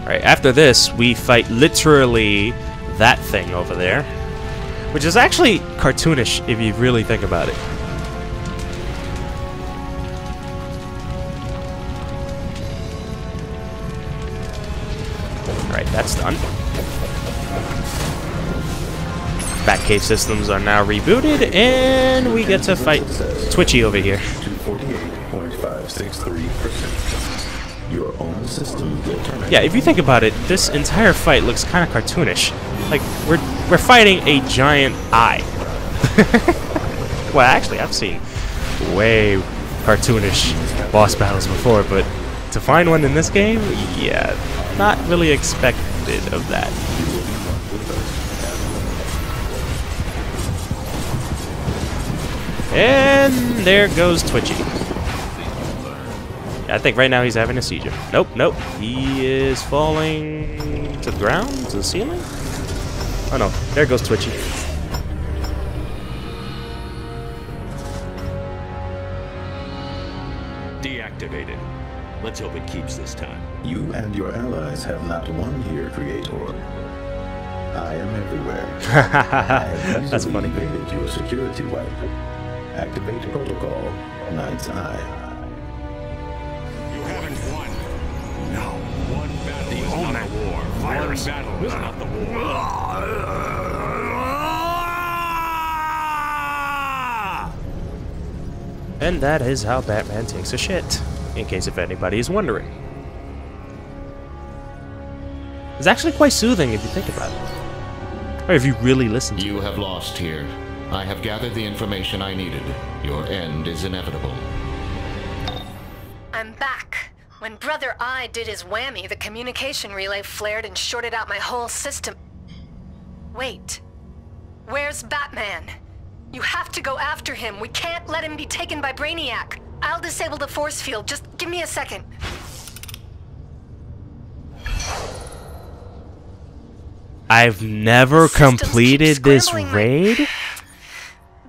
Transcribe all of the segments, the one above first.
Right, after this, we fight literally that thing over there, which is actually cartoonish if you really think about it. Alright, that's done. Batcave systems are now rebooted, and we get to fight Twitchy over here. 248.563%. Your own system will terminate. Yeah, if you think about it, this entire fight looks kind of cartoonish. Like we're fighting a giant eye. Well, actually, I've seen way cartoonish boss battles before, but to find one in this game, yeah, not really expected of that. And there goes Twitchy. I think right now he's having a seizure. Nope, nope. He is falling to the ground, to the ceiling. Oh no, there goes Twitchy. Deactivated. Let's hope it keeps this time. You and your allies have not won here, Creator. I am everywhere. That's funny. Evaded your security wipe. Activate protocol. Night's Eye. You haven't won. No. One battle is not a war. One battle is not the war. And that is how Batman takes a shit, in case if anybody is wondering. It's actually quite soothing if you think about it. Or if you really listen to it. You have lost here. I have gathered the information I needed. Your end is inevitable. I'm back. When Brother Eye did his whammy, the communication relay flared and shorted out my whole system. Wait. Where's Batman? You have to go after him. We can't let him be taken by Brainiac. I'll disable the force field. Just give me a second. I've never completed this raid?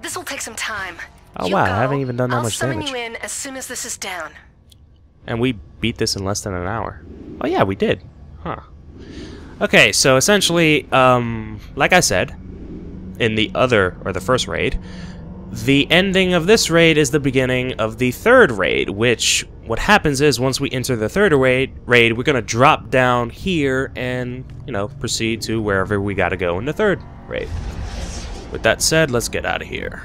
This will take some time. Oh wow, I haven't even done that much damage. I'll summon you in as soon as this is down. And we beat this in less than an hour. Oh yeah, we did. Huh. Okay, so essentially, like I said, in the other, or the first raid, the ending of this raid is the beginning of the third raid, which, what happens is, once we enter the third raid, we're gonna drop down here and, you know, proceed to wherever we gotta go in the third raid. With that said, let's get out of here.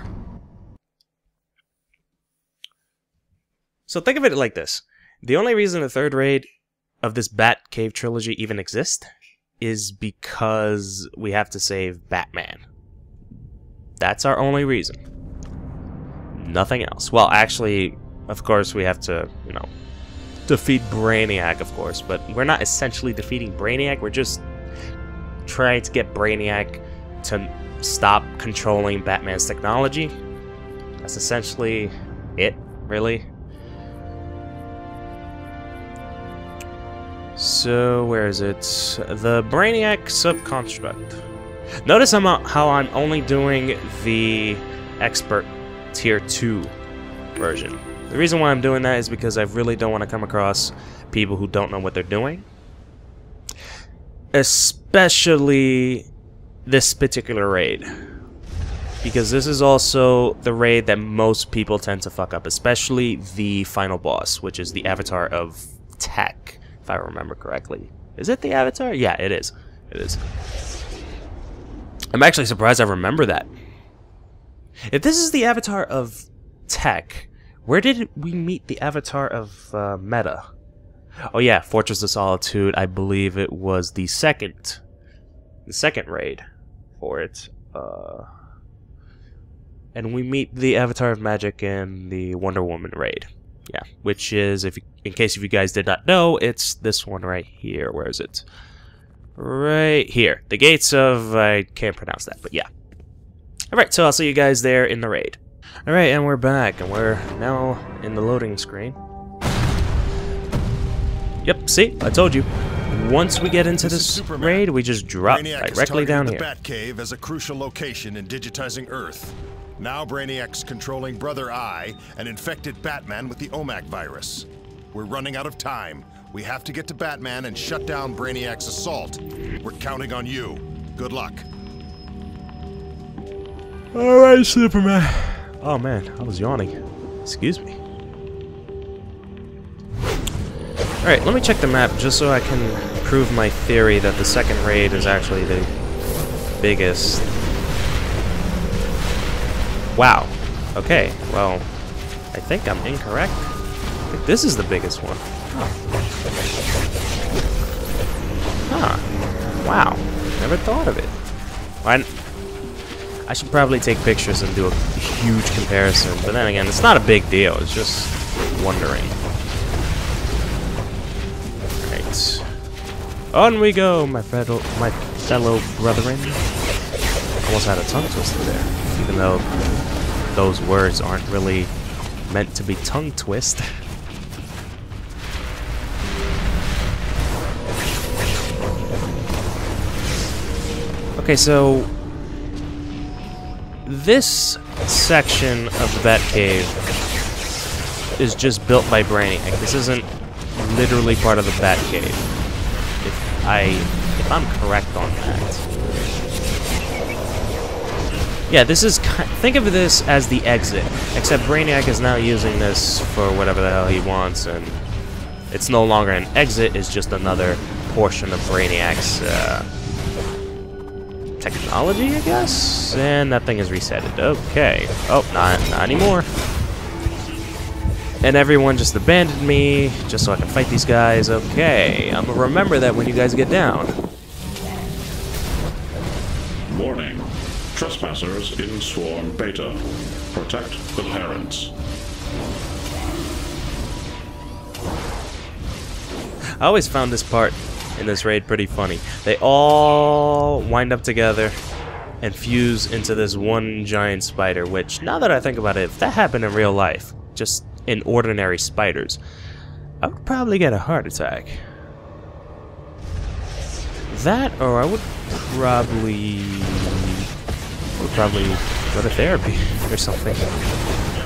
So think of it like this. The only reason the third raid of this Batcave trilogy even exists is because we have to save Batman. That's our only reason. Nothing else. Well, actually, of course, we have to, you know, defeat Brainiac, of course, but we're not essentially defeating Brainiac, we're just trying to get Brainiac to stop controlling Batman's technology. That's essentially it, really. So, where is it? The Brainiac subconstruct. Notice how I'm only doing the expert tier 2 version. The reason why I'm doing that is because I really don't want to come across people who don't know what they're doing. Especially this particular raid. Because this is also the raid that most people tend to fuck up, especially the final boss, which is the avatar of Tech, if I remember correctly. Is it the avatar? Yeah, it is. It is. I'm actually surprised I remember that. If this is the avatar of Tech, where did we meet the avatar of Meta? Oh yeah, Fortress of Solitude. I believe it was the second raid for it. And we meet the avatar of Magic in the Wonder Woman raid. Yeah, which is, in case if you guys did not know, it's this one right here. Where is it? Right here. The Gates of... I can't pronounce that, but yeah. Alright, so I'll see you guys there in the raid. Alright, and we're back, and we're now in the loading screen. Yep, see? I told you. Once we get into this raid, we just drop directly down here. Batcave as a crucial location in digitizing Earth. Now Brainiac's controlling Brother Eye and infected Batman with the OMAC virus. We're running out of time. We have to get to Batman and shut down Brainiac's assault. We're counting on you. Good luck. Alright, Superman. Oh man, I was yawning. Excuse me. Alright, let me check the map just so I can prove my theory that the second raid is actually the biggest. Wow. Okay, well, I think I'm incorrect. I think this is the biggest one. Huh. Wow. Never thought of it. I should probably take pictures and do a huge comparison, but then again, it's not a big deal. It's just wondering. Alright. On we go, my fellow brethren. Almost had a tongue twister there, even though those words aren't really meant to be tongue twist. Okay, so this section of the Batcave is just built by Brainiac. This isn't literally part of the Batcave. If I'm correct on that. Yeah, this is, think of this as the exit, except Brainiac is now using this for whatever the hell he wants, and it's no longer an exit, it's just another portion of Brainiac's technology, I guess? And that thing is resetted. Okay. Oh, not anymore. And everyone just abandoned me, just so I can fight these guys. Okay, I'm gonna remember that when you guys get down. Warning. Trespassers in Swarm Beta. Protect the parents. I always found this part in this raid pretty funny. They all wind up together and fuse into this one giant spider, which, now that I think about it, if that happened in real life, just in ordinary spiders, I would probably get a heart attack. That, or I would probably go to therapy or something,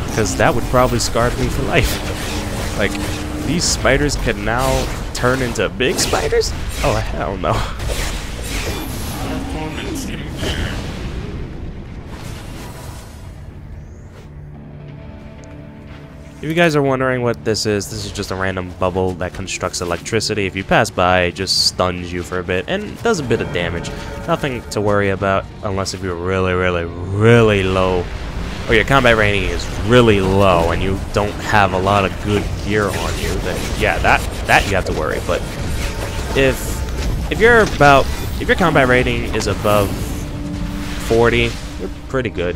because that would probably scar me for life. Like, these spiders can now turn into big spiders? Oh, hell no. If you guys are wondering what this is just a random bubble that constructs electricity. If you pass by, it just stuns you for a bit and does a bit of damage. Nothing to worry about unless if you're really, really, really low, or your combat rating is really low and you don't have a lot of good gear on you, then yeah, that you have to worry. But if your combat rating is above 40, you're pretty good.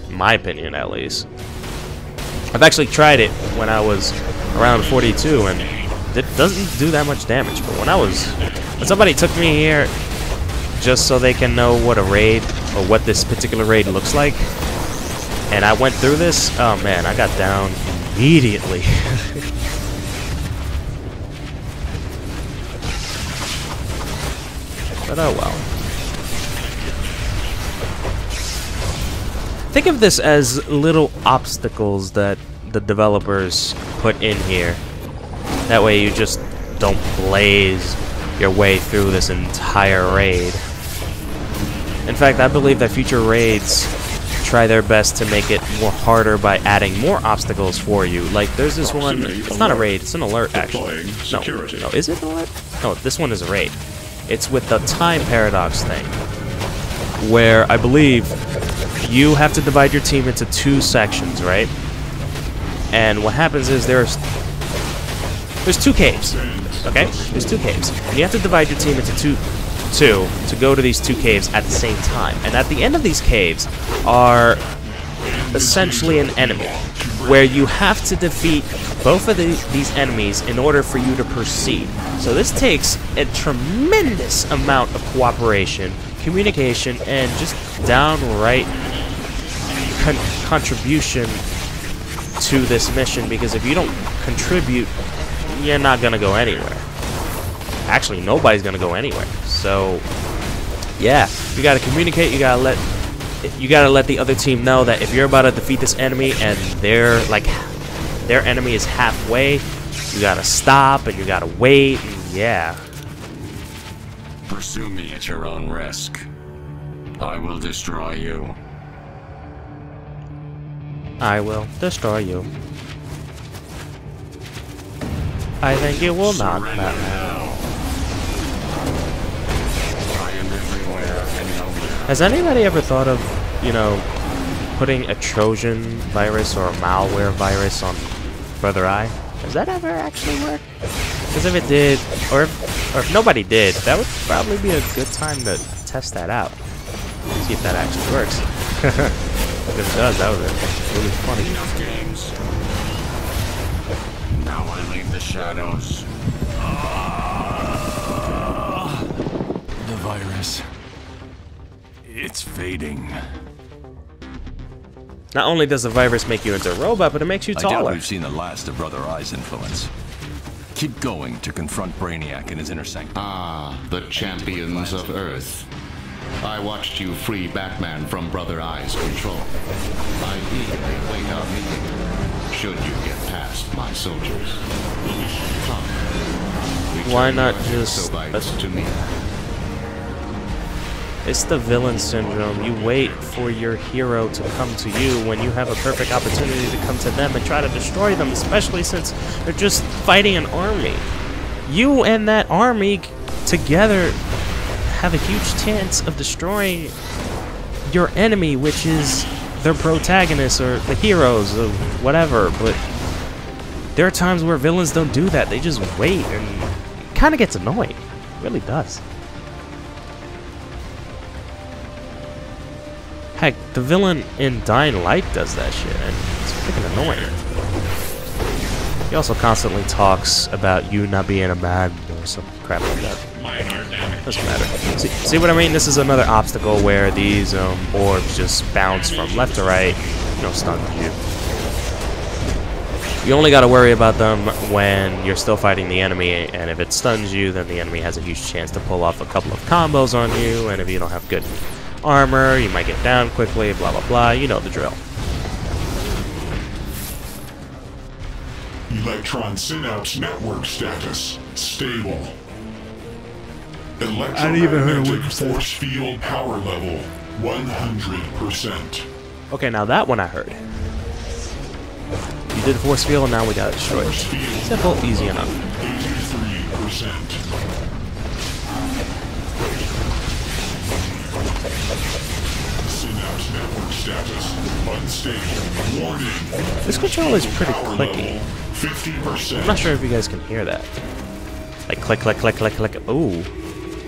In my opinion, at least. I've actually tried it when I was around 42, and it doesn't do that much damage. But when somebody took me here just so they can know what a raid, or what this particular raid looks like, and I went through this, oh man, I got down immediately. But oh well. Think of this as little obstacles that the developers put in here. That way you just don't blaze your way through this entire raid. In fact, I believe that future raids try their best to make it more harder by adding more obstacles for you. Like, there's this one, it's not a raid, it's an alert actually. No, is it an alert? No, this one is a raid. It's with the time paradox thing, where I believe you have to divide your team into 2 sections, right? And what happens is there's 2 caves, okay? There's 2 caves, and you have to divide your team into two to go to these 2 caves at the same time. And at the end of these caves are essentially an enemy, where you have to defeat both of these enemies in order for you to proceed. So this takes a tremendous amount of cooperation, communication, and just downright contribution to this mission, because if you don't contribute, you're not gonna go anywhere. Actually, nobody's gonna go anywhere. So yeah, you gotta communicate, you gotta let the other team know that if you're about to defeat this enemy and their enemy is halfway, you gotta stop and you gotta wait, and yeah. Pursue me at your own risk. I will destroy you. I will destroy you. I think you will not, Surrender Batman. now. I am everywhere and nowhere. Has anybody ever thought of, you know, putting a Trojan virus or a malware virus on Brother Eye? Does that ever actually work? Because if it did, or if nobody did, that would probably be a good time to test that out. See if that actually works. If it does, that would be really funny. Enough games. Now I leave the shadows. The virus. It's fading. Not only does the virus make you into a robot, but it makes you I doubt taller. we've seen the last of Brother Eye's influence. Keep going to confront Brainiac in his inner sanctum. Ah, the champions of Earth. I watched you free Batman from Brother Eye's control. I eagerly await our meeting, should you get past my soldiers. Come. Why Return not your just... exobites to me. It's the villain syndrome. You wait for your hero to come to you when you have a perfect opportunity to come to them and try to destroy them, especially since they're just fighting an army. You and that army together have a huge chance of destroying your enemy, which is their protagonists or the heroes or whatever, but there are times where villains don't do that. They just wait, and it kind of gets annoying. It really does. Heck, the villain in Dying Light does that shit, and it's freaking annoying. He also constantly talks about you not being a man or some crap like that. Doesn't matter. See what I mean? This is another obstacle where these orbs just bounce from left to right, stun you. You only gotta worry about them when you're still fighting the enemy, and if it stuns you, then the enemy has a huge chance to pull off a couple of combos on you, and if you don't have good armor, you might get down quickly, blah blah blah, you know the drill. Electron synapse network status stable. Electromagnetic force field power level 100%. Okay, now that one I heard. You did force field, now we gotta destroy it. Simple, easy enough. 83%. Synapse network status unstable. Warning. This controller is pretty clicky. 50%. I'm not sure if you guys can hear that. Like click, click, click, click, click. Ooh.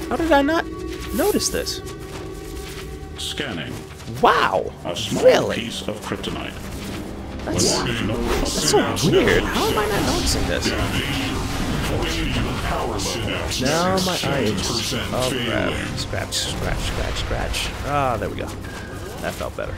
How did I not notice this? Scanning. Wow. A small Really? piece of kryptonite. That's so weird. How am I not noticing this? Now my eye itches. Oh crap. Scratch, scratch, scratch, scratch. Ah, there we go. That felt better.